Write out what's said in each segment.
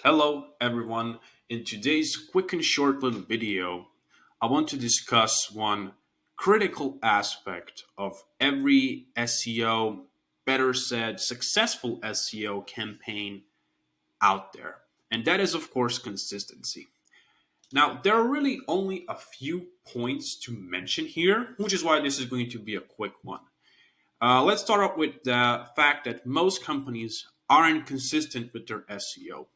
Hello everyone. In today's quick and short little video, I want to discuss one critical aspect of every SEO, better said, successful SEO campaign out there. And that is, of course, consistency. Now, there are really only a few points to mention here, which is why this is going to be a quick one. Let's start off with the fact that most companies aren't consistent with their SEO.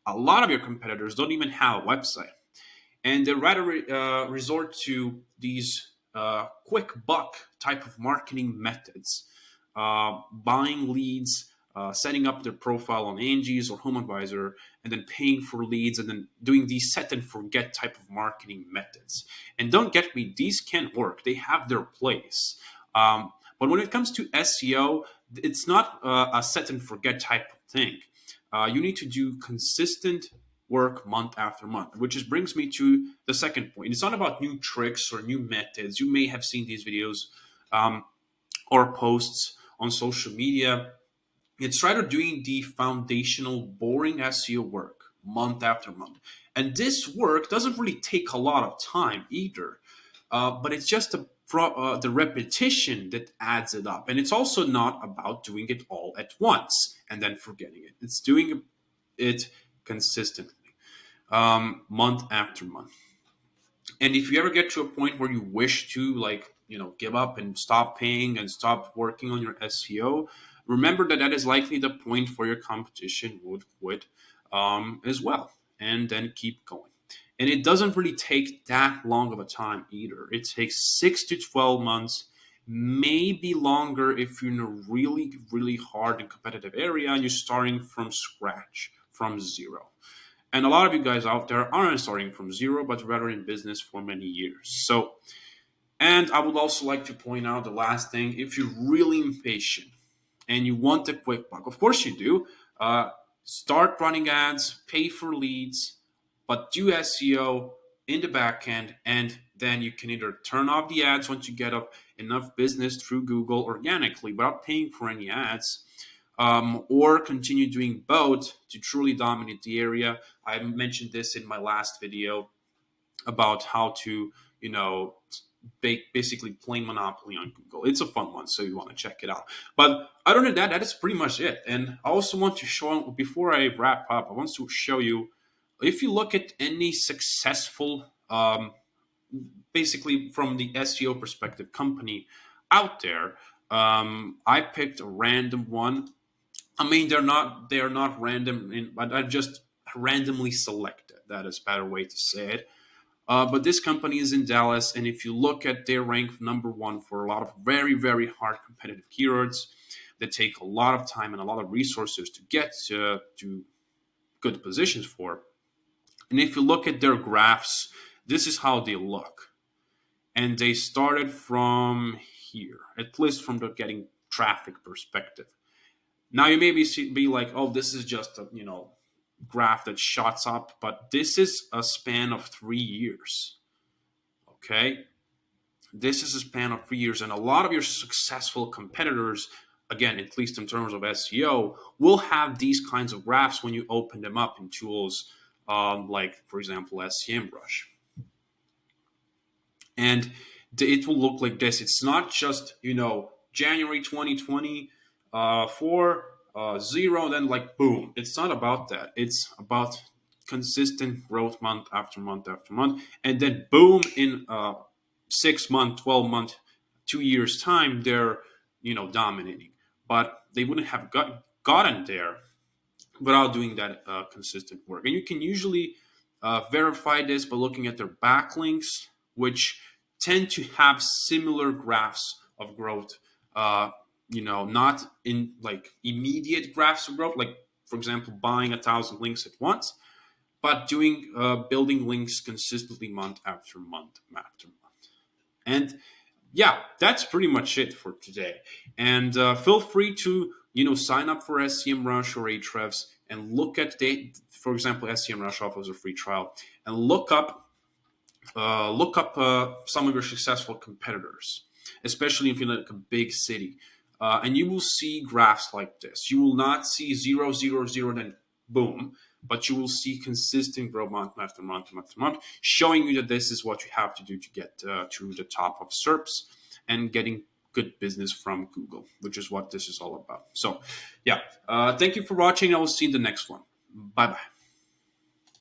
A lot of your competitors don't even have a website, and they rather resort to these quick buck type of marketing methods, buying leads, setting up their profile on Angie's or Home Advisor, and then paying for leads, and then doing these set and forget type of marketing methods. And don't get me, these can work. They have their place. But when it comes to SEO, it's not a set and forget type of thing. You need to do consistent work month after month, which brings me to the second point. It's not about new tricks or new methods. You may have seen these videos or posts on social media. It's rather doing the foundational, boring SEO work month after month. And this work doesn't really take a lot of time either, but it's just the repetition that adds it up. And it's also not about doing it all at once and then forgetting it. It's doing it consistently, month after month. And if you ever get to a point where you wish to, give up and stop paying and stop working on your SEO, remember that that is likely the point where your competition would quit as well, and then keep going. And it doesn't really take that long of a time either. It takes 6 to 12 months, maybe longer if you're in a really, really hard and competitive area and you're starting from scratch, from zero. And a lot of you guys out there aren't starting from zero, but rather in business for many years. So, and I would also like to point out the last thing: if you're really impatient and you want a quick buck, of course you do, start running ads, pay for leads, but do SEO in the back end, and then you can either turn off the ads once you get up enough business through Google organically without paying for any ads, or continue doing both to truly dominate the area. I mentioned this in my last video about how to, basically play Monopoly on Google. It's a fun one, so you want to check it out. But other than that, that is pretty much it. And I also want to show, before I wrap up, I want to show you, if you look at any successful, basically from the SEO perspective, company out there, I picked a random one. I mean, they're not random, but I just randomly selected. That is a better way to say it. But this company is in Dallas, and if you look at their rank number one for a lot of very, very hard competitive keywords that take a lot of time and a lot of resources to get to good positions for. And if you look at their graphs, this is how they look. And they started from here, at least from the getting traffic perspective. Now you may be like, oh, this is just a graph that shots up, but this is a span of 3 years. Okay, this is a span of 3 years, and a lot of your successful competitors, again, at least in terms of SEO, will have these kinds of graphs when you open them up in tools like, for example, SEMRush. And it will look like this. It's not just, January 2020 zero, then like boom. It's not about that. It's about consistent growth month after month after month. And then boom, in 6 month, 12 month, 2 years time, they're, dominating. But they wouldn't have gotten there without doing that consistent work. And you can usually verify this by looking at their backlinks, which tend to have similar graphs of growth. Not in like immediate graphs of growth, like for example, buying 1,000 links at once, but doing building links consistently month after month after month. And yeah, that's pretty much it for today. And feel free to sign up for SEMrush or Ahrefs and look at for example, SEMrush offers a free trial, and look up some of your successful competitors, especially if you're in like a big city. And you will see graphs like this. You will not see 0, 0, 0, then boom. But you will see consistent growth month after month, month after month, showing you that this is what you have to do to get to the top of SERPs and getting good business from Google, which is what this is all about. So, yeah, thank you for watching. I will see you in the next one. Bye bye.